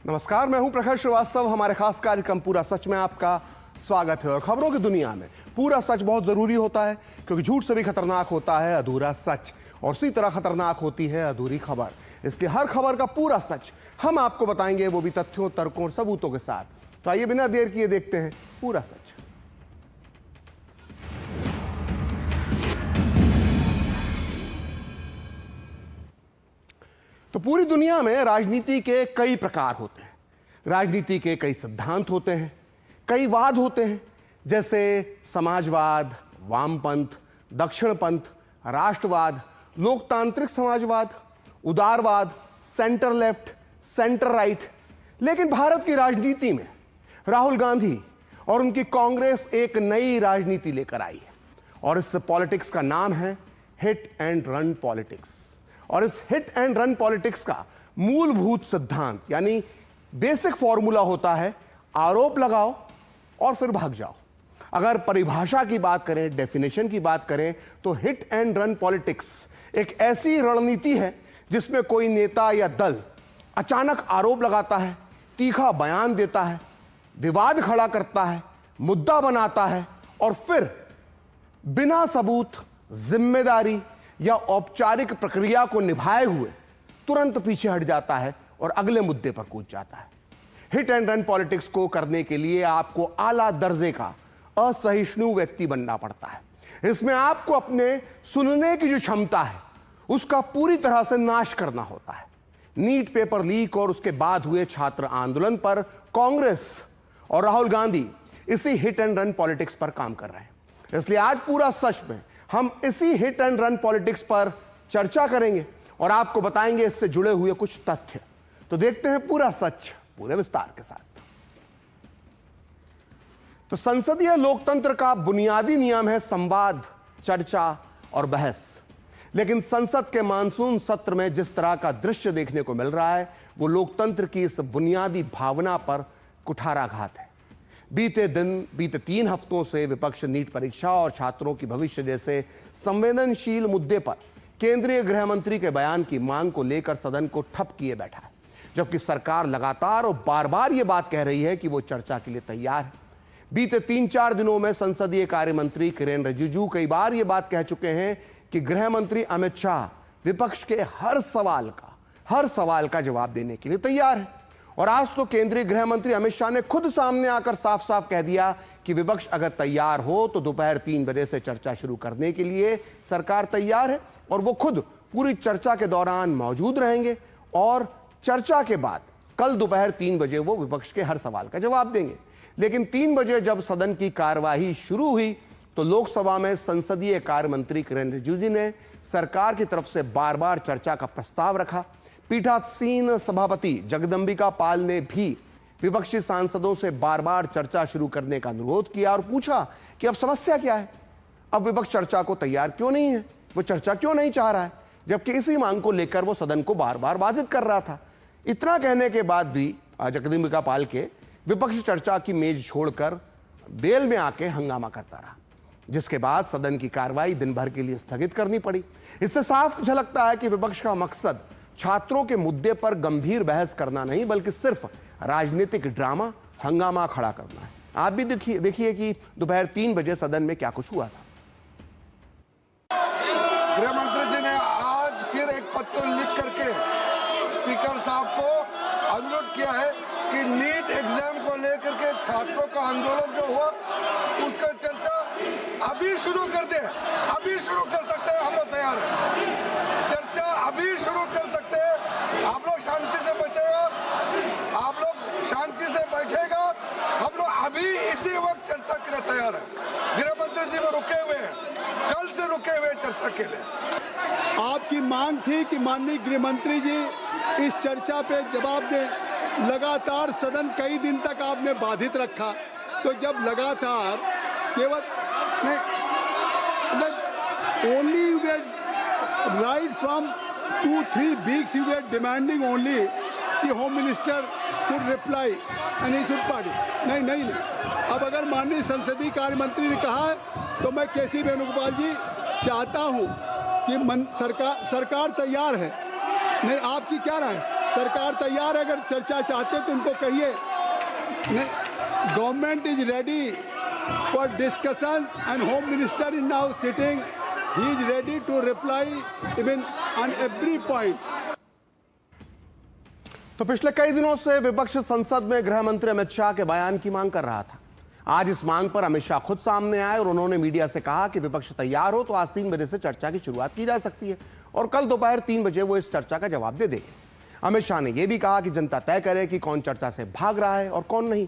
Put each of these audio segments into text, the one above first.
नमस्कार, मैं हूं प्रखर श्रीवास्तव। हमारे खास कार्यक्रम पूरा सच में आपका स्वागत है। और खबरों की दुनिया में पूरा सच बहुत जरूरी होता है, क्योंकि झूठ से भी खतरनाक होता है अधूरा सच, और उसी तरह खतरनाक होती है अधूरी खबर। इसलिए हर खबर का पूरा सच हम आपको बताएंगे, वो भी तथ्यों, तर्कों और सबूतों के साथ। तो आइए बिना देर किए देखते हैं पूरा सच। तो पूरी दुनिया में राजनीति के कई प्रकार होते हैं। राजनीति के कई सिद्धांत होते हैं, कई वाद होते हैं, जैसे समाजवाद, वामपंथ, दक्षिणपंथ, राष्ट्रवाद, लोकतांत्रिक समाजवाद, उदारवाद, सेंटर लेफ्ट, सेंटर राइट। लेकिन भारत की राजनीति में राहुल गांधी और उनकी कांग्रेस एक नई राजनीति लेकर आई है, और इस पॉलिटिक्स का नाम है हिट एंड रन पॉलिटिक्स। और इस हिट एंड रन पॉलिटिक्स का मूलभूत सिद्धांत यानी बेसिक फॉर्मूला होता है आरोप लगाओ और फिर भाग जाओ। अगर परिभाषा की बात करें, डेफिनेशन की बात करें, तो हिट एंड रन पॉलिटिक्स एक ऐसी रणनीति है जिसमें कोई नेता या दल अचानक आरोप लगाता है, तीखा बयान देता है, विवाद खड़ा करता है, मुद्दा बनाता है, और फिर बिना सबूत, जिम्मेदारी या औपचारिक प्रक्रिया को निभाए हुए तुरंत पीछे हट जाता है और अगले मुद्दे पर कूद जाता है। हिट एंड रन पॉलिटिक्स को करने के लिए आपको आला दर्जे का असहिष्णु व्यक्ति बनना पड़ता है। इसमें आपको अपने सुनने की जो क्षमता है उसका पूरी तरह से नाश करना होता है। नीट पेपर लीक और उसके बाद हुए छात्र आंदोलन पर कांग्रेस और राहुल गांधी इसी हिट एंड रन पॉलिटिक्स पर काम कर रहे हैं। इसलिए आज पूरा सच में हम इसी हिट एंड रन पॉलिटिक्स पर चर्चा करेंगे और आपको बताएंगे इससे जुड़े हुए कुछ तथ्य। तो देखते हैं पूरा सच पूरे विस्तार के साथ। तो संसदीय लोकतंत्र का बुनियादी नियम है संवाद, चर्चा और बहस। लेकिन संसद के मानसून सत्र में जिस तरह का दृश्य देखने को मिल रहा है, वो लोकतंत्र की इस बुनियादी भावना पर कुठाराघात है। बीते 3 हफ्तों से विपक्ष नीट परीक्षा और छात्रों की भविष्य जैसे संवेदनशील मुद्दे पर केंद्रीय गृह मंत्री के बयान की मांग को लेकर सदन को ठप किए बैठा है, जबकि सरकार लगातार और बार बार ये बात कह रही है कि वो चर्चा के लिए तैयार है। बीते 3-4 दिनों में संसदीय कार्य मंत्री किरेन रिजिजू कई बार ये बात कह चुके हैं कि गृह मंत्री अमित शाह विपक्ष के हर सवाल का जवाब देने के लिए तैयार है। और आज तो केंद्रीय गृह मंत्री अमित शाह ने खुद सामने आकर साफ साफ कह दिया कि विपक्ष अगर तैयार हो तो दोपहर 3 बजे से चर्चा शुरू करने के लिए सरकार तैयार है, और वो खुद पूरी चर्चा के दौरान मौजूद रहेंगे, और चर्चा के बाद कल दोपहर 3 बजे वो विपक्ष के हर सवाल का जवाब देंगे। लेकिन 3 बजे जब सदन की कार्यवाही शुरू हुई तो लोकसभा में संसदीय कार्य मंत्री किरेन रिजिजू ने सरकार की तरफ से बार बार चर्चा का प्रस्ताव रखा। पीठासीन सभापति जगदंबिका पाल ने भी विपक्षी सांसदों से बार बार चर्चा शुरू करने का अनुरोध किया और पूछा कि अब समस्या क्या है, अब विपक्ष चर्चा को तैयार क्यों नहीं है, वो चर्चा क्यों नहीं चाह रहा है, जबकि इसी मांग को लेकर वो सदन को बार बार बाधित कर रहा था। इतना कहने के बाद भी जगदंबिका पाल के विपक्ष चर्चा की मेज छोड़कर बेल में आके हंगामा करता रहा, जिसके बाद सदन की कार्रवाई दिन भर के लिए स्थगित करनी पड़ी। इससे साफ झलकता है कि विपक्ष का मकसद छात्रों के मुद्दे पर गंभीर बहस करना नहीं, बल्कि सिर्फ राजनीतिक ड्रामा, हंगामा खड़ा करना है। आप भी देखिए कि दोपहर 3 बजे सदन में क्या कुछ हुआ था। गृह मंत्री जी ने आज फिर एक पत्र लिख करके स्पीकर साहब को अनुरोध किया है कि नीट एग्जाम को लेकर के छात्रों का आंदोलन जो हुआ उसका चर्चा अभी शुरू कर दे। अभी शुरू कर सकते हैं, हम लोग तैयार हैं। चर्चा अभी शुरू कर सकते हैं। आप लोग शांति से बैठेगा, आप लोग शांति से बैठेगा, हम लोग अभी इसी वक्त चर्चा के लिए तैयार है। गृह मंत्री जी वो रुके हुए हैं, कल से रुके हुए चर्चा के लिए। आपकी मांग थी कि माननीय गृह मंत्री जी इस चर्चा पे जवाब दें। लगातार सदन कई दिन तक आपने बाधित रखा, तो जब लगातार केवल only right from 2-3 weeks you were demanding only कि home minister should reply and he should party. नहीं, अब अगर माननीय संसदीय कार्य मंत्री ने कहा है तो मैं केसी वेणुगोपाल जी चाहता हूं कि सरकार तैयार है। नहीं, आपकी क्या राय है? सरकार तैयार है, अगर चर्चा चाहते तो उनको कहिए। Government is ready for discussion and home minister is now sitting, he is ready to reply even on every point. तो पिछले कई दिनों से विपक्ष संसद में गृह मंत्री अमित शाह के बयान की मांग कर रहा था। आज इस मांग पर अमित शाह खुद सामने आए और उन्होंने मीडिया से कहा कि विपक्ष तैयार हो तो आज 3 बजे से चर्चा की शुरुआत की जा सकती है और कल दोपहर 3 बजे वो इस चर्चा का जवाब दे देंगे। अमित शाह ने यह भी कहा कि जनता तय करे कि कौन चर्चा से भाग रहा है और कौन नहीं।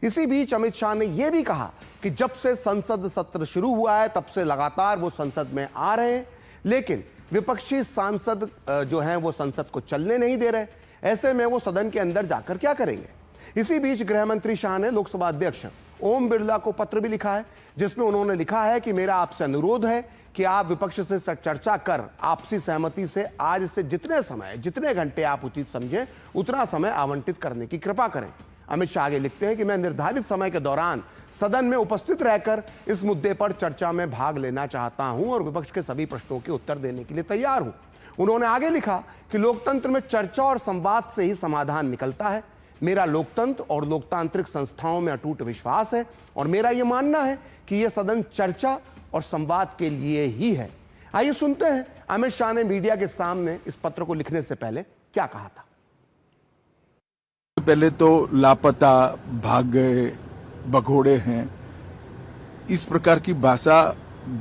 इसी बीच अमित शाह ने यह भी कहा कि जब से संसद सत्र शुरू हुआ है तब से लगातार वो संसद में आ रहे हैं, लेकिन विपक्षी सांसद जो हैं वो संसद को चलने नहीं दे रहे। ऐसे में वो सदन के अंदर जाकर क्या करेंगे। इसी बीच गृह मंत्री शाह ने लोकसभा अध्यक्ष ओम बिरला को पत्र भी लिखा है, जिसमें उन्होंने लिखा है कि मेरा आपसे अनुरोध है कि आप विपक्ष से चर्चा कर आपसी सहमति से आज से जितने घंटे आप उचित समझें उतना समय आवंटित करने की कृपा करें। अमित शाह आगे लिखते हैं कि मैं निर्धारित समय के दौरान सदन में उपस्थित रहकर इस मुद्दे पर चर्चा में भाग लेना चाहता हूं और विपक्ष के सभी प्रश्नों के उत्तर देने के लिए तैयार हूं। उन्होंने आगे लिखा कि लोकतंत्र में चर्चा और संवाद से ही समाधान निकलता है। मेरा लोकतंत्र और लोकतांत्रिक संस्थाओं में अटूट विश्वास है और मेरा यह मानना है कि यह सदन चर्चा और संवाद के लिए ही है। आइए सुनते हैं अमित शाह ने मीडिया के सामने इस पत्र को लिखने से पहले क्या कहा था। पहले तो लापता, भाग गए, भगोड़े हैं, इस प्रकार की भाषा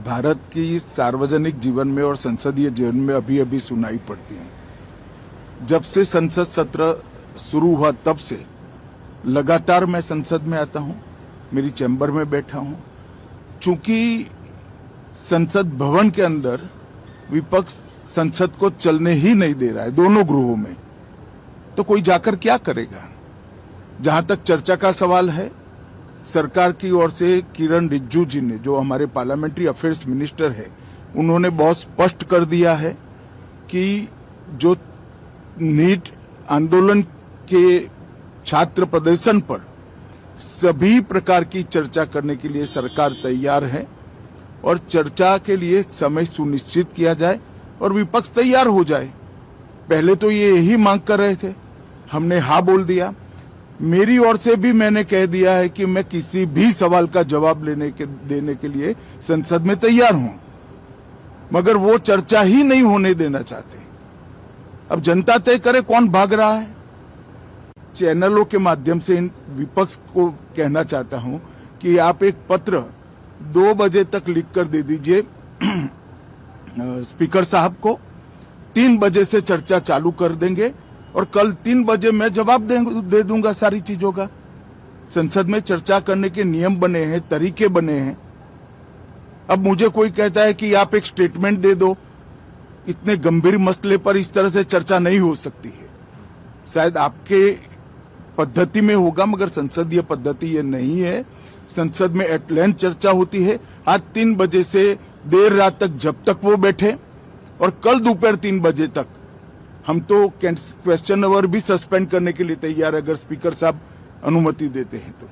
भारत की सार्वजनिक जीवन में और संसदीय जीवन में अभी अभी सुनाई पड़ती है। जब से संसद सत्र शुरू हुआ तब से लगातार मैं संसद में आता हूं, मेरी चैम्बर में बैठा हूं। चूंकि संसद भवन के अंदर विपक्ष संसद को चलने ही नहीं दे रहा है दोनों गृहों में, तो कोई जाकर क्या करेगा। जहां तक चर्चा का सवाल है, सरकार की ओर से किरण रिजिजू जी ने, जो हमारे पार्लियामेंट्री अफेयर्स मिनिस्टर है, उन्होंने बहुत स्पष्ट कर दिया है कि जो नीट आंदोलन के छात्र प्रदर्शन पर सभी प्रकार की चर्चा करने के लिए सरकार तैयार है और चर्चा के लिए समय सुनिश्चित किया जाए और विपक्ष तैयार हो जाए। पहले तो ये यही मांग कर रहे थे, हमने हाँ बोल दिया। मेरी ओर से भी मैंने कह दिया है कि मैं किसी भी सवाल का जवाब देने के लिए संसद में तैयार हूं, मगर वो चर्चा ही नहीं होने देना चाहते। अब जनता तय करे कौन भाग रहा है। चैनलों के माध्यम से इन विपक्ष को कहना चाहता हूं कि आप एक पत्र 2 बजे तक लिख कर दे दीजिए स्पीकर साहब को, 3 बजे से चर्चा चालू कर देंगे और कल 3 बजे मैं जवाब दे दूंगा सारी चीजों का। संसद में चर्चा करने के नियम बने हैं, तरीके बने हैं। अब मुझे कोई कहता है कि आप एक स्टेटमेंट दे दो, इतने गंभीर मसले पर इस तरह से चर्चा नहीं हो सकती है। शायद आपके पद्धति में होगा, मगर संसदीय पद्धति ये नहीं है। संसद में एट लेंथ चर्चा होती है। आज 3 बजे से देर रात तक जब तक वो बैठे और कल दोपहर 3 बजे तक हम तो क्वेश्चन आवर भी सस्पेंड करने के लिए तैयार है, अगर स्पीकर साहब अनुमति देते हैं तो।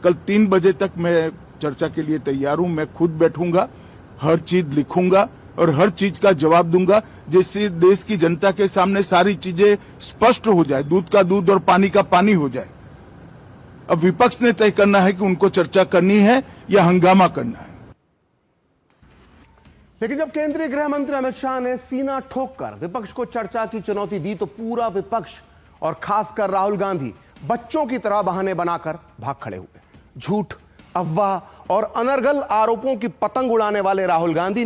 कल 3 बजे तक मैं चर्चा के लिए तैयार हूं। मैं खुद बैठूंगा, हर चीज लिखूंगा और हर चीज का जवाब दूंगा, जिससे देश की जनता के सामने सारी चीजें स्पष्ट हो जाए, दूध का दूध और पानी का पानी हो जाए। अब विपक्ष ने तय करना है कि उनको चर्चा करनी है या हंगामा करना है। लेकिन जब केंद्रीय गृह मंत्री अमित शाह ने सीना ठोककर विपक्ष को चर्चा की चुनौती दी तो पूरा विपक्ष और खासकर राहुल गांधी बच्चों की तरह बहाने बनाकर भाग खड़े हुए। झूठ, अफवाह और अनर्गल आरोपों की पतंग उड़ाने वाले राहुल गांधी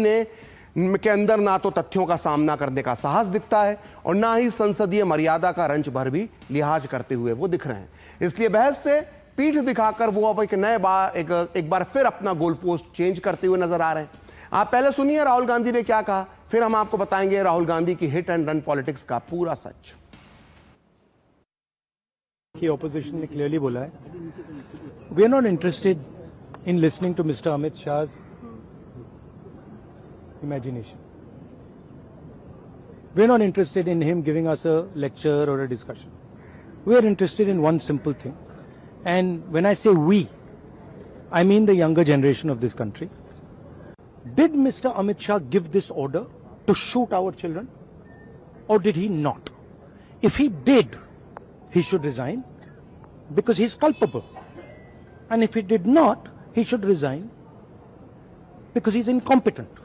के अंदर ना तो तथ्यों का सामना करने का साहस दिखता है और ना ही संसदीय मर्यादा का रंच भर भी लिहाज करते हुए वो दिख रहे हैं। इसलिए बहस से पीठ दिखाकर वो अब एक बार फिर अपना गोल पोस्ट चेंज करते हुए नजर आ रहे हैं। आप पहले सुनिए राहुल गांधी ने क्या कहा, फिर हम आपको बताएंगे राहुल गांधी की हिट एंड रन पॉलिटिक्स का पूरा सच। कि ऑपोजिशन ने क्लियरली बोला है, we are not interested in listening to mister Amit Shah imagination. We are not interested in him giving us a lecture or a discussion. We are interested in one simple thing. And when I say we, I mean the younger generation of this country. Did Mr. Amit Shah give this order to shoot our children? Or did he not? If he did, he should resign because he's culpable. And if he did not, he should resign because he's incompetent.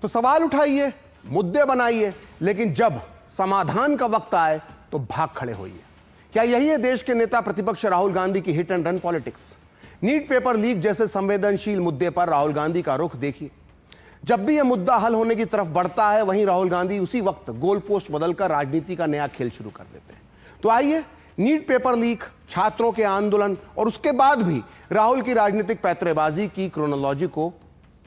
तो सवाल उठाइए, मुद्दे बनाइए, लेकिन जब समाधान का वक्त आए तो भाग खड़े होइए। क्या यही है देश के नेता प्रतिपक्ष राहुल गांधी की hit and run politics? NEET paper leak जैसे संवेदनशील मुद्दे पर राहुल गांधी का रुख देखिए। जब भी यह मुद्दा हल होने की तरफ बढ़ता है, वहीं राहुल गांधी उसी वक्त गोल पोस्ट बदलकर राजनीति का नया खेल शुरू कर देते हैं। तो आइए, नीट पेपर लीक, छात्रों के आंदोलन और उसके बाद भी राहुल की राजनीतिक पैंतरेबाजी की क्रोनोलॉजी को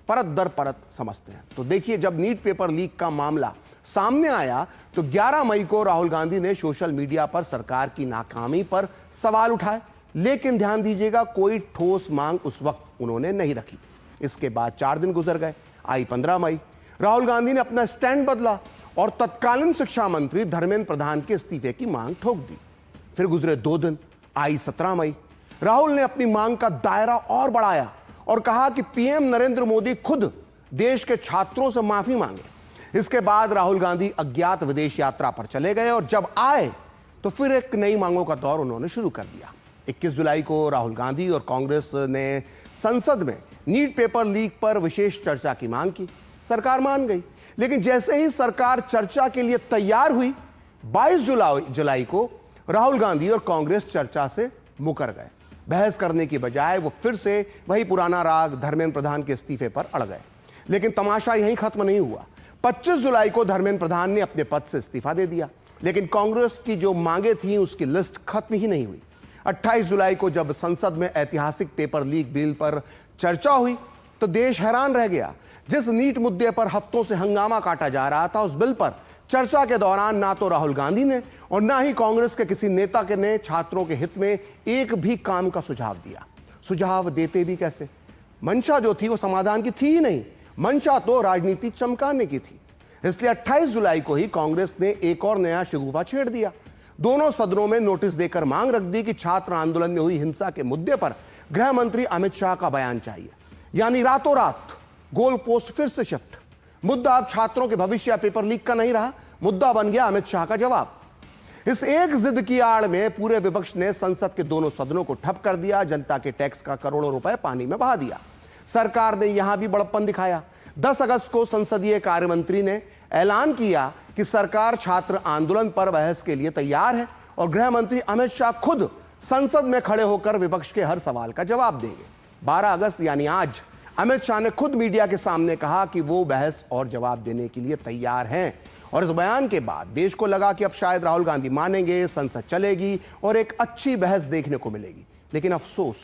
परत दर परत समझते हैं। तो देखिए, जब नीट पेपर लीक का मामला सामने आया तो 11 मई को राहुल गांधी ने सोशल मीडिया पर सरकार की नाकामी पर सवाल उठाए, लेकिन ध्यान दीजिएगा, कोई ठोस मांग उस वक्त उन्होंने नहीं रखी। इसके बाद 4 दिन गुजर गए, आई 15 मई। राहुल गांधी ने अपना स्टैंड बदला और तत्कालीन शिक्षा मंत्री धर्मेंद्र प्रधान के इस्तीफे की मांग ठोक दी। फिर गुजरे 2 दिन, आई 17 मई। राहुल ने अपनी मांग का दायरा और बढ़ाया और कहा कि पीएम नरेंद्र मोदी खुद देश के छात्रों से माफी मांगे। इसके बाद राहुल गांधी अज्ञात विदेश यात्रा पर चले गए और जब आए तो फिर एक नई मांगों का दौर उन्होंने शुरू कर दिया। 21 जुलाई को राहुल गांधी और कांग्रेस ने संसद में नीट पेपर लीक पर विशेष चर्चा की मांग की। सरकार मान गई, लेकिन जैसे ही सरकार चर्चा के लिए तैयार हुई, 22 जुलाई को राहुल गांधी और कांग्रेस चर्चा से मुकर गए। बहस करने की बजाय वो फिर से वही पुराना राग धर्मेंद्र प्रधान के इस्तीफे पर अड़ गए। लेकिन तमाशा यहीं खत्म नहीं हुआ। 25 जुलाई को धर्मेंद्र प्रधान ने अपने पद से इस्तीफा दे दिया, लेकिन कांग्रेस की जो मांगे थी उसकी लिस्ट खत्म ही नहीं हुई। 28 जुलाई को जब संसद में ऐतिहासिक पेपर लीक बिल पर चर्चा हुई तो देश हैरान रह गया। जिस नीट मुद्दे पर हफ्तों से हंगामा काटा जा रहा था, उस बिल पर चर्चा के दौरान ना तो राहुल गांधी ने और ना ही कांग्रेस के किसी नेता के ने छात्रों के हित में एक भी काम का सुझाव दिया। सुझाव देते भी कैसे? मंशा जो थी वो समाधान की थी ही नहीं, मंशा तो राजनीति चमकाने की थी। इसलिए 28 जुलाई को ही कांग्रेस ने एक और नया शगुफा छेड़ दिया। दोनों सदनों में नोटिस देकर मांग रख दी कि छात्र आंदोलन में हुई हिंसा के मुद्दे पर गृह मंत्री अमित शाह का बयान चाहिए। यानी रातों रात गोल पोस्ट फिर से शिफ्ट। मुद्दा अब छात्रों के भविष्य या पेपर लीक का नहीं रहा, मुद्दा बन गया अमित शाह का जवाब। इस एक जिद की आड़ में पूरे विपक्ष ने संसद के दोनों सदनों को ठप कर दिया, जनता के टैक्स का करोड़ों रुपए पानी में बहा दिया। सरकार ने यहां भी बड़प्पन दिखाया। 10 अगस्त को संसदीय कार्य मंत्री ने ऐलान किया कि सरकार छात्र आंदोलन पर बहस के लिए तैयार है और गृह मंत्री अमित शाह खुद संसद में खड़े होकर विपक्ष के हर सवाल का जवाब देंगे। 12 अगस्त यानी आज अमित शाह ने खुद मीडिया के सामने कहा कि वो बहस और जवाब देने के लिए तैयार हैं। और इस बयान के बाद देश को लगा कि अब शायद राहुल गांधी मानेंगे, संसद चलेगी और एक अच्छी बहस देखने को मिलेगी। लेकिन अफसोस,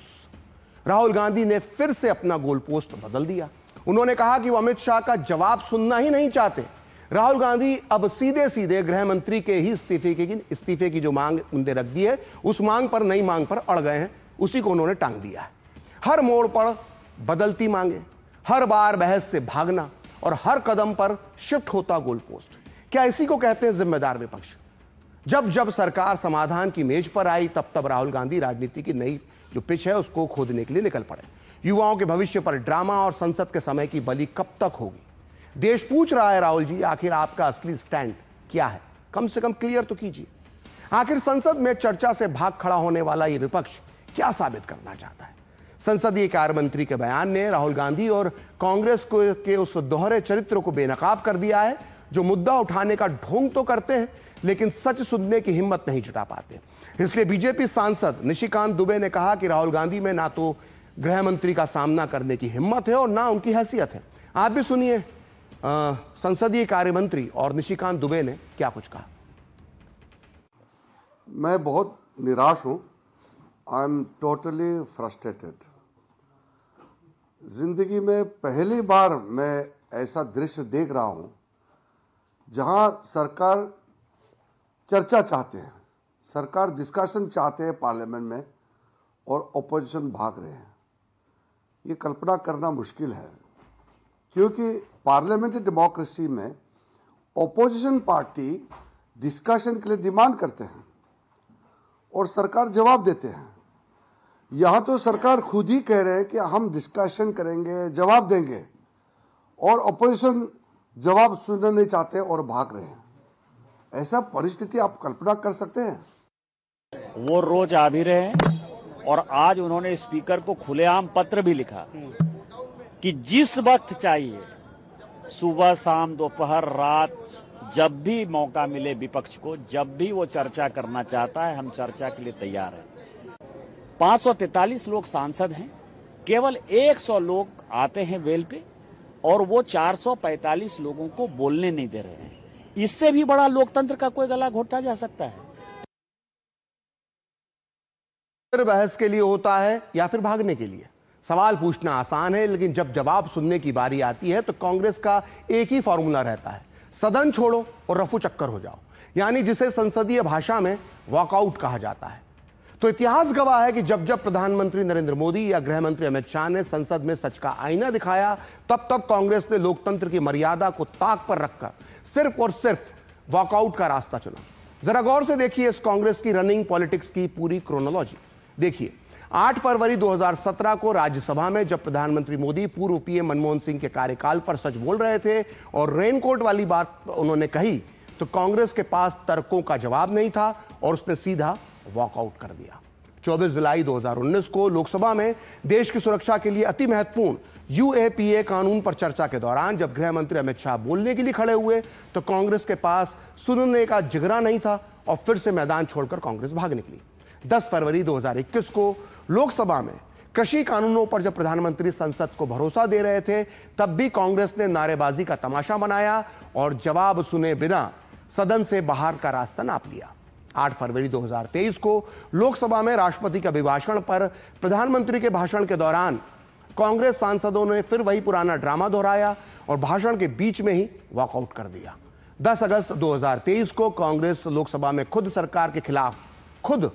राहुल गांधी ने फिर से अपना गोल पोस्ट बदल दिया। उन्होंने कहा कि वो अमित शाह का जवाब सुनना ही नहीं चाहते। राहुल गांधी अब सीधे सीधे गृह मंत्री के ही इस्तीफे की जो मांग उन्होंने रख दी है, उस मांग पर नई मांग पर अड़ गए हैं। उसी को उन्होंने टांग दिया है। हर मोड़ पर बदलती मांगे, हर बार बहस से भागना और हर कदम पर शिफ्ट होता गोल पोस्ट। क्या इसी को कहते हैं जिम्मेदार विपक्ष? जब जब सरकार समाधान की मेज पर आई, तब तब राहुल गांधी राजनीति की नई जो पिच है उसको खोदने के लिए निकल पड़े। युवाओं के भविष्य पर ड्रामा और संसद के समय की बलि कब तक होगी? देश पूछ रहा है, राहुल जी आखिर आपका असली स्टैंड क्या है? कम से कम क्लियर तो कीजिए। आखिर संसद में चर्चा से भाग खड़ा होने वाला ये विपक्ष क्या साबित करना चाहता है? संसदीय कार्य मंत्री के बयान ने राहुल गांधी और कांग्रेस के उस दोहरे चरित्र को बेनकाब कर दिया है, जो मुद्दा उठाने का ढोंग तो करते हैं लेकिन सच सुनने की हिम्मत नहीं जुटा पाते। इसलिए बीजेपी सांसद निशिकांत दुबे ने कहा कि राहुल गांधी में ना तो गृह मंत्री का सामना करने की हिम्मत है और ना उनकी हैसियत है। आप भी सुनिए संसदीय कार्य मंत्री और निशिकांत दुबे ने क्या कुछ कहा। मैं बहुत निराश हूं। I am totally frustrated. जिंदगी में पहली बार मैं ऐसा दृश्य देख रहा हूं जहां सरकार चर्चा चाहते हैं, सरकार डिस्कशन चाहते हैं पार्लियामेंट में और ओपोजिशन भाग रहे हैं। ये कल्पना करना मुश्किल है, क्योंकि पार्लियामेंट्री डेमोक्रेसी में ओपोजिशन पार्टी डिस्कशन के लिए डिमांड करते हैं और सरकार जवाब देते हैं। यहाँ तो सरकार खुद ही कह रहे हैं कि हम डिस्कशन करेंगे, जवाब देंगे, और ओपोजिशन जवाब सुनना नहीं चाहते और भाग रहे हैं। ऐसा परिस्थिति आप कल्पना कर सकते हैं? वो रोज आ भी रहे हैं और आज उन्होंने स्पीकर को खुलेआम पत्र भी लिखा कि जिस वक्त चाहिए, सुबह शाम दोपहर रात, जब भी मौका मिले विपक्ष को, जब भी वो चर्चा करना चाहता है, हम चर्चा के लिए तैयार हैं। 543 लोग सांसद हैं, केवल 100 लोग आते हैं वेल पे और वो 445 लोगों को बोलने नहीं दे रहे हैं। इससे भी बड़ा लोकतंत्र का कोई गला घोटा जा सकता है? फिर बहस के लिए होता है या फिर भागने के लिए? सवाल पूछना आसान है, लेकिन जब जवाब सुनने की बारी आती है तो कांग्रेस का एक ही फॉर्मूला रहता है, सदन छोड़ो और रफू चक्कर हो जाओ, यानी जिसे संसदीय भाषा में वॉकआउट कहा जाता है। तो इतिहास गवाह है कि जब जब प्रधानमंत्री नरेंद्र मोदी या गृह मंत्री अमित शाह ने संसद में सच का आईना दिखाया, तब तब कांग्रेस ने लोकतंत्र की मर्यादा को ताक पर रखकर सिर्फ और सिर्फ वॉकआउट का रास्ता चुना। जरा गौर से देखिए इस कांग्रेस की रनिंग पॉलिटिक्स की पूरी क्रोनोलॉजी। देखिए, 8 फरवरी 2017 को राज्यसभा में जब प्रधानमंत्री मोदी पूर्व पीएम मनमोहन सिंह के कार्यकाल पर सच बोल रहे थे और रेनकोट वाली बात उन्होंने कही, तो कांग्रेस के पास तर्कों का जवाब नहीं था और उसने सीधा वॉकआउट कर दिया। 24 जुलाई 2019 को लोकसभा में देश की सुरक्षा के लिए अति महत्वपूर्ण यूएपीए कानून पर चर्चा के दौरान जब गृह मंत्री अमित शाह बोलने के लिए खड़े हुए तो कांग्रेस के पास सुनने का जिगरा नहीं था और फिर से मैदान छोड़कर कांग्रेस भाग निकली। 10 फरवरी 2021 को लोकसभा में कृषि कानूनों पर जब प्रधानमंत्री संसद को भरोसा दे रहे थे, तब भी कांग्रेस ने नारेबाजी का तमाशा बनाया और जवाब सुने बिना सदन से बाहर का रास्ता नाप लिया। 8 फरवरी 2023 को लोकसभा में राष्ट्रपति के अभिभाषण पर प्रधानमंत्री के भाषण के दौरान कांग्रेस सांसदों ने फिर वही पुराना ड्रामा दोहराया और भाषण के बीच में ही वॉकआउट कर दिया। 10 अगस्त 2023 को कांग्रेस लोकसभा में खुद सरकार के खिलाफ खुद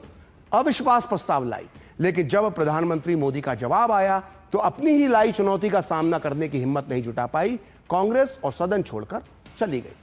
अविश्वास प्रस्ताव लाई, लेकिन जब प्रधानमंत्री मोदी का जवाब आया तो अपनी ही लाई चुनौती का सामना करने की हिम्मत नहीं जुटा पाई कांग्रेस और सदन छोड़कर चली गई।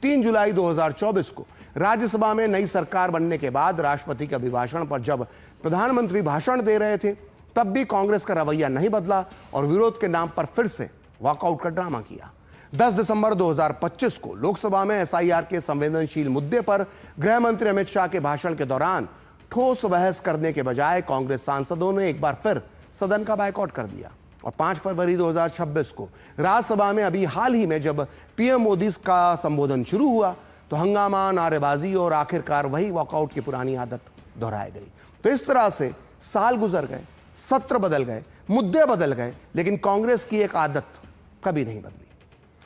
3 जुलाई 2024 को राज्यसभा में नई सरकार बनने के बाद राष्ट्रपति के अभिभाषण पर जब प्रधानमंत्री भाषण दे रहे थे, तब भी कांग्रेस का रवैया नहीं बदला और विरोध के नाम पर फिर से वॉकआउट का ड्रामा किया। 10 दिसंबर 2025 को लोकसभा में एसआईआर के संवेदनशील मुद्दे पर गृह मंत्री अमित शाह के भाषण के दौरान ठोस बहस करने के बजाय कांग्रेस सांसदों ने एक बार फिर सदन का बायकॉट कर दिया। और 5 फरवरी 2026 को राज्यसभा में अभी हाल ही में जब पीएम मोदी का संबोधन शुरू हुआ तो हंगामा, नारेबाजी और आखिरकार वही वॉकआउट की पुरानी आदत दोहराई गई। तो इस तरह से साल गुजर गए, सत्र बदल गए, मुद्दे बदल गए, लेकिन कांग्रेस की एक आदत कभी नहीं बदली।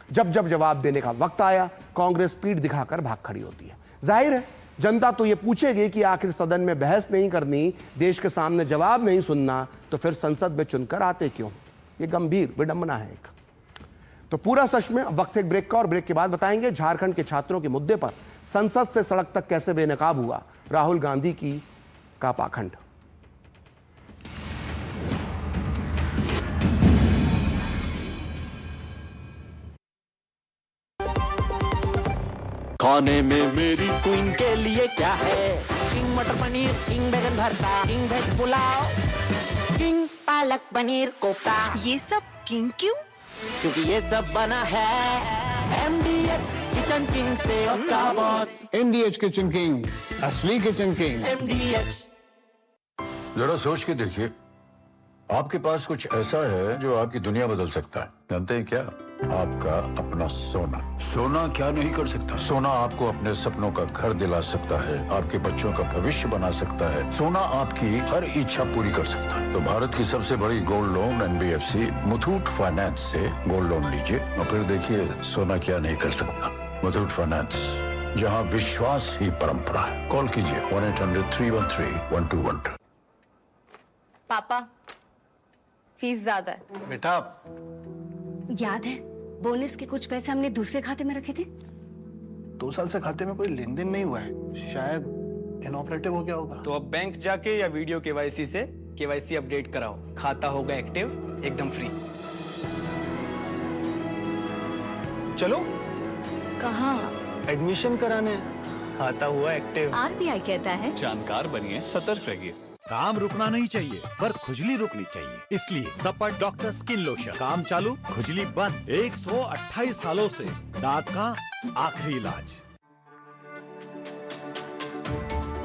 जब जब जवाब देने का वक्त आया, कांग्रेस पीठ दिखाकर भाग खड़ी होती है। जाहिर है जनता तो ये पूछेगी कि आखिर सदन में बहस नहीं करनी, देश के सामने जवाब नहीं सुनना, तो फिर संसद में चुनकर आते क्यों? ये गंभीर विडंबना है एक। तो पूरा सच में वक्त एक ब्रेक का, और ब्रेक के बाद बताएंगे झारखंड के छात्रों के मुद्दे पर संसद से सड़क तक कैसे बेनकाब हुआ राहुल गांधी का पाखंड। खाने में मेरी क्वीन के लिए क्या है? किंग मटर पनीर, किंग बैगन भरता, king veg pulao, king palak paneer kofta. ये सब किंग क्यों? क्योंकि ये सब बना है MDH किचन किंग से का बॉस। MDH किचन किंग, असली किचन किंग। MDH। जरा सोच के देखिए, आपके पास कुछ ऐसा है जो आपकी दुनिया बदल सकता है। जानते हैं क्या? आपका अपना सोना। सोना क्या नहीं कर सकता? सोना आपको अपने सपनों का घर दिला सकता है, आपके बच्चों का भविष्य बना सकता है। सोना आपकी हर इच्छा पूरी कर सकता है। तो भारत की सबसे बड़ी gold loan NBFC Muthoot finance से गोल्ड लोन लीजिए और फिर देखिए सोना क्या नहीं कर सकता। मुथूट फाइनेंस, जहां विश्वास ही परंपरा है। कॉल कीजिए 1-800-313-1212। पापा, फीस ज्यादा है। बेटा, याद है बोनस के कुछ पैसे हमने दूसरे खाते में रखे थे? 2 साल से खाते में कोई लेन देन नहीं हुआ है, शायद इनऑपरेटिव हो गया होगा। तो अब बैंक जाके या वीडियो KYC से KYC अपडेट कराओ, खाता होगा एक्टिव एकदम फ्री। चलो कहाँ? एडमिशन कराने, खाता हुआ एक्टिव। RBI कहता है जानकार बनिए, सतर्क रहिए। काम रुकना नहीं चाहिए पर खुजली रुकनी चाहिए, इसलिए सपर डॉक्टर स्किन लोशन। काम चालू, खुजली बंद। 128 सालों से दांत का आखिरी इलाज।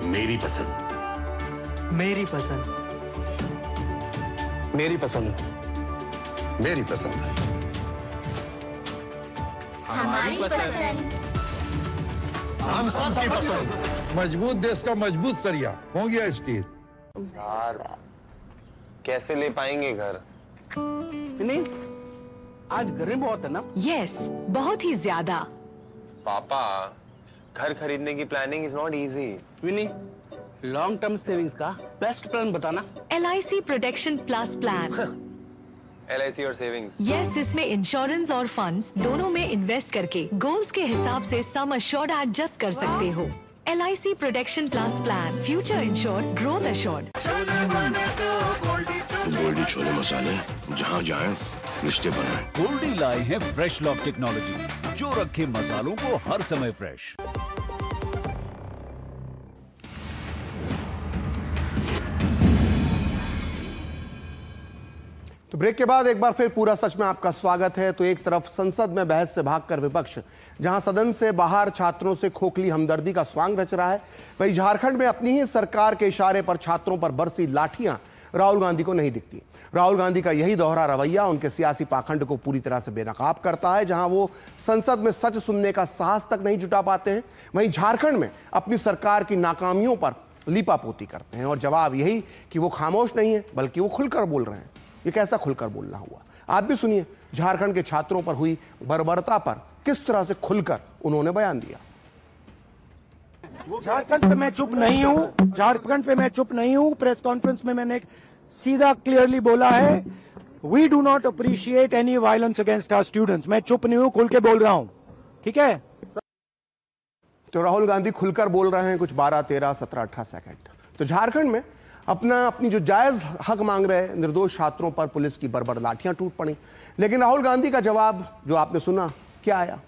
मेरी पसंद। मेरी पसंद। मेरी पसंद। मेरी पसंद। हमारी पसंद। हम सबकी पसंद। मजबूत देश का मजबूत सरिया हो गया स्टील। यार कैसे ले पाएंगे घर? नहीं, आज गर्मी बहुत है ना। यस, बहुत ही ज्यादा। पापा, घर खरीदने की प्लानिंग इज नॉट इजी। विनी, लॉन्ग टर्म सेविंग्स का बेस्ट प्लान बताना। LIC protection plus plan. LIC और सेविंग्स। यस, इसमें इंश्योरेंस और फंड्स दोनों में इन्वेस्ट करके गोल्स के हिसाब से सम अश्योर्ड एडजस्ट कर सकते हो। LIC protection plus plan, future insured, growth assured. Goldiee chole मसाले, जहाँ जाए रिश्ते बनाए। गोल्डी लाए हैं फ्रेश लॉक टेक्नोलॉजी, जो रखे मसालों को हर समय फ्रेश। तो ब्रेक के बाद एक बार फिर पूरा सच में आपका स्वागत है। तो एक तरफ संसद में बहस से भागकर विपक्ष जहां सदन से बाहर छात्रों से खोखली हमदर्दी का स्वांग रच रहा है, वहीं झारखंड में अपनी ही सरकार के इशारे पर छात्रों पर बरसी लाठियां राहुल गांधी को नहीं दिखती। राहुल गांधी का यही दोहरा रवैया उनके सियासी पाखंड को पूरी तरह से बेनकाब करता है। जहां वो संसद में सच सुनने का साहस तक नहीं जुटा पाते हैं, वहीं झारखंड में अपनी सरकार की नाकामियों पर लीपापोती करते हैं। और जवाब यही कि वो खामोश नहीं है, बल्कि वो खुलकर बोल रहे हैं। ये कैसा खुलकर बोलना हुआ, आप भी सुनिए। झारखंड के छात्रों पर हुई बर्बरता पर किस तरह से खुलकर उन्होंने बयान दिया। झारखंड पे मैं चुप नहीं हूं, झारखंड पे मैं चुप नहीं हूं। प्रेस कॉन्फ्रेंस में मैंने सीधा क्लियरली बोला है, we do not appreciate any violence against our students. मैं चुप नहीं हूं, खुल के बोल रहा हूं, ठीक है। तो राहुल गांधी खुलकर बोल रहे हैं कुछ 12, 13, 17, 18 सेकंड। तो झारखंड में अपनी जो जायज हक मांग रहे निर्दोष छात्रों पर पुलिस की बर्बर लाठियां टूट पड़ी। लेकिन राहुल गांधी का जवाब जो आपने सुना, क्या आया?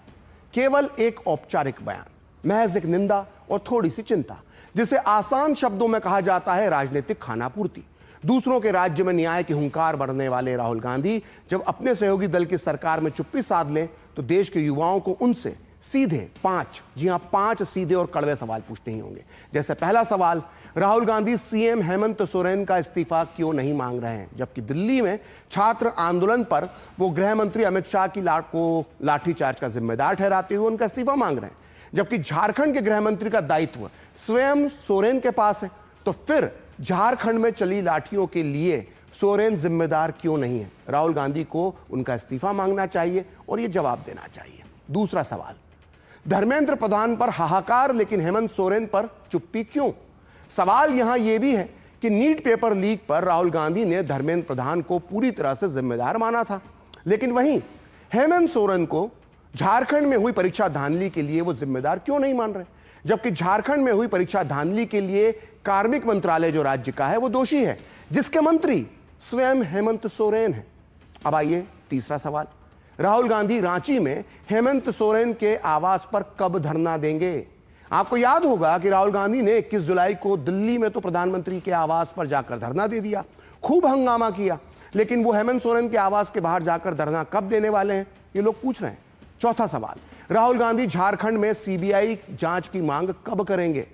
केवल एक औपचारिक बयान, महज एक निंदा और थोड़ी सी चिंता, जिसे आसान शब्दों में कहा जाता है राजनीतिक खानापूर्ति। दूसरों के राज्य में न्याय की हुंकार भरने वाले राहुल गांधी जब अपने सहयोगी दल की सरकार में चुप्पी साध लें, तो देश के युवाओं को उनसे सीधे 5, जी हां 5 सीधे और कड़वे सवाल पूछने ही होंगे। जैसे पहला सवाल, राहुल गांधी सीएम हेमंत सोरेन का इस्तीफा क्यों नहीं मांग रहे हैं, जबकि दिल्ली में छात्र आंदोलन पर वो गृह मंत्री अमित शाह की लाठीचार्ज का जिम्मेदार ठहराते हुए उनका इस्तीफा मांग रहे हैं। जबकि झारखंड के गृह मंत्री का दायित्व स्वयं सोरेन के पास है, तो फिर झारखंड में चली लाठियों के लिए सोरेन जिम्मेदार क्यों नहीं है? राहुल गांधी को उनका इस्तीफा मांगना चाहिए और ये जवाब देना चाहिए। दूसरा सवाल, धर्मेंद्र प्रधान पर हाहाकार लेकिन हेमंत सोरेन पर चुप्पी क्यों? सवाल यहां यह भी है कि नीट पेपर लीक पर राहुल गांधी ने धर्मेंद्र प्रधान को पूरी तरह से जिम्मेदार माना था, लेकिन वहीं हेमंत सोरेन को झारखंड में हुई परीक्षा धांधली के लिए वो जिम्मेदार क्यों नहीं मान रहे? जबकि झारखंड में हुई परीक्षा धांधली के लिए कार्मिक मंत्रालय जो राज्य का है वो दोषी है, जिसके मंत्री स्वयं हेमंत सोरेन है। अब आइए तीसरा सवाल, राहुल गांधी रांची में हेमंत सोरेन के आवास पर कब धरना देंगे? आपको याद होगा कि राहुल गांधी ने 21 जुलाई को दिल्ली में तो प्रधानमंत्री के आवास पर जाकर धरना दे दिया, खूब हंगामा किया, लेकिन वो हेमंत सोरेन के आवास के बाहर जाकर धरना कब देने वाले हैं, ये लोग पूछ रहे हैं। चौथा सवाल, राहुल गांधी झारखंड में सीबीआई जांच की मांग कब करेंगे?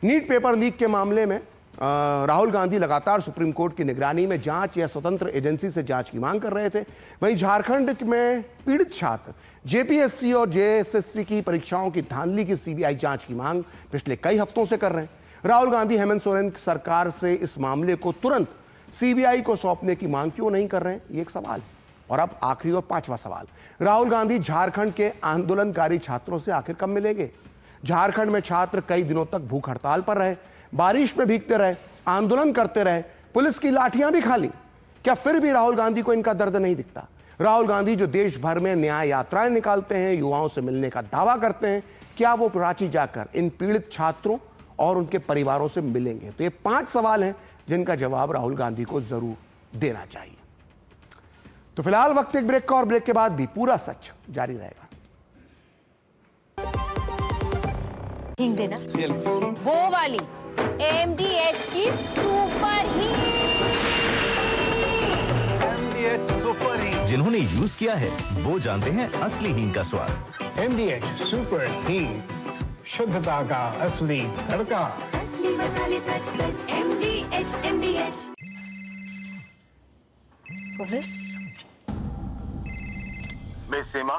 नीट पेपर लीक के मामले में राहुल गांधी लगातार सुप्रीम कोर्ट की निगरानी में जांच या स्वतंत्र एजेंसी से जांच की मांग कर रहे थे। वहीं झारखंड में पीड़ित छात्र जेपीएससी और जेएसएससी की परीक्षाओं की धांधली की सीबीआई जांच की मांग पिछले कई हफ्तों से कर रहे हैं। राहुल गांधी हेमंत सोरेन सरकार से इस मामले को तुरंत सीबीआई को सौंपने की मांग क्यों नहीं कर रहे हैं, ये एक सवाल। और अब आखिरी और पांचवा सवाल, राहुल गांधी झारखंड के आंदोलनकारी छात्रों से आखिर कब मिलेंगे? झारखंड में छात्र कई दिनों तक भूख हड़ताल पर रहे, बारिश में भीगते रहे, आंदोलन करते रहे, पुलिस की लाठियां भी खा ली। क्या फिर भी राहुल गांधी को इनका दर्द नहीं दिखता? राहुल गांधी जो देश भर में न्याय यात्राएं निकालते हैं, युवाओं से मिलने का दावा करते हैं, क्या वो रांची जाकर इन पीड़ित छात्रों और उनके परिवारों से मिलेंगे? तो ये 5 सवाल हैं जिनका जवाब राहुल गांधी को जरूर देना चाहिए। तो फिलहाल वक्त एक ब्रेक का, और ब्रेक के बाद भी पूरा सच जारी रहेगा। हिंग देना, वो वाली MDH की सुपर MDH सुपर हींग। जिन्होंने यूज किया है वो जानते हैं असली हींग का स्वाद। MDH सुपर हींग, शुद्धता का असली तड़का। असली मसाले सच सच MDH पुलिस। मिस सीमा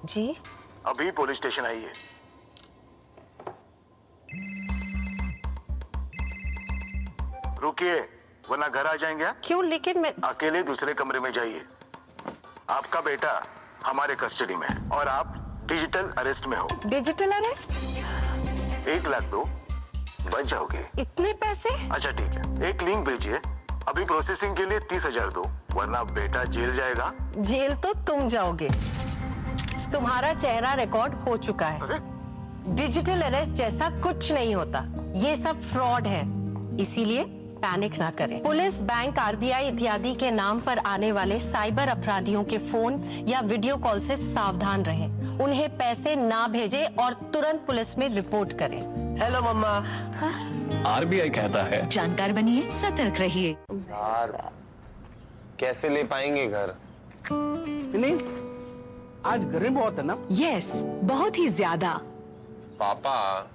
जी अभी पुलिस स्टेशन आई है। रुकिए वरना घर आ जाएंगे। क्यों? लेकिन मैं अकेले दूसरे कमरे में जाइए। आपका बेटा हमारे कस्टडी में है और आप डिजिटल अरेस्ट में हो। Digital arrest? 1 लाख दो, बच जाओगे। इतने पैसे? अच्छा ठीक है, एक लिंक भेजिए। अभी प्रोसेसिंग के लिए 30,000 दो, वरना बेटा जेल जाएगा। जेल तो तुम जाओगे। तुम्हारा चेहरा रिकॉर्ड हो चुका है। अरे डिजिटल अरेस्ट जैसा कुछ नहीं होता, ये सब फ्रॉड है। इसीलिए पैनिक ना करें। पुलिस, बैंक, आरबीआई इत्यादि के नाम पर आने वाले साइबर अपराधियों के फोन या वीडियो कॉल से सावधान रहें। उन्हें पैसे ना भेजें और तुरंत पुलिस में रिपोर्ट करें। हेलो मम्मा। आरबीआई कहता है जानकार बनिए, सतर्क रहिए। यार कैसे ले पाएंगे घर? नहीं, आज गर्मी बहुत है ना। यस, बहुत ही ज्यादा। पापा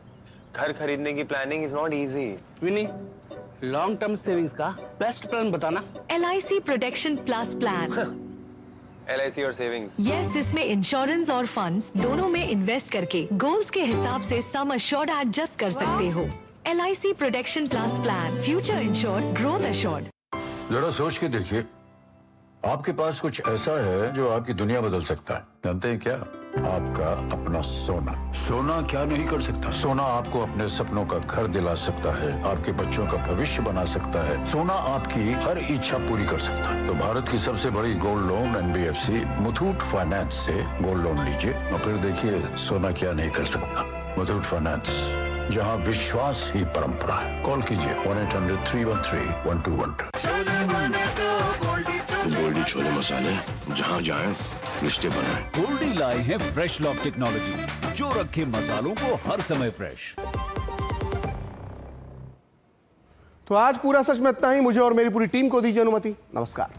घर खरीदने की प्लानिंग इज नॉट इजी। विनी, लॉन्ग टर्म सेविंग्स का बेस्ट प्लान बताना। LIC protection plus plan. LIC और सेविंग्स। यस, इसमें इंश्योरेंस और फंड्स दोनों में इन्वेस्ट करके गोल्स के हिसाब से सम अश्योर्ड एडजस्ट कर सकते हो। LIC protection plus plan, future insured, growth assured. जरा सोच के देखिए, आपके पास कुछ ऐसा है जो आपकी दुनिया बदल सकता है। जानते हैं क्या? आपका अपना सोना। सोना क्या नहीं कर सकता? सोना आपको अपने सपनों का घर दिला सकता है, आपके बच्चों का भविष्य बना सकता है। सोना आपकी हर इच्छा पूरी कर सकता है। तो भारत की सबसे बड़ी gold loan NBFC Muthoot finance से गोल्ड लोन लीजिए और फिर देखिए सोना क्या नहीं कर सकता। मुथूट फाइनेंस, जहां विश्वास ही परंपरा है। कॉल कीजिए 1-800-313-1212। गोल्डी छोले मसाले, जहाँ जाए रिश्ते बनाए। गोल्डी लाए हैं फ्रेश लॉक टेक्नोलॉजी, जो रखे मसालों को हर समय फ्रेश। तो आज पूरा सच में इतना ही। मुझे और मेरी पूरी टीम को दीजिए अनुमति। नमस्कार।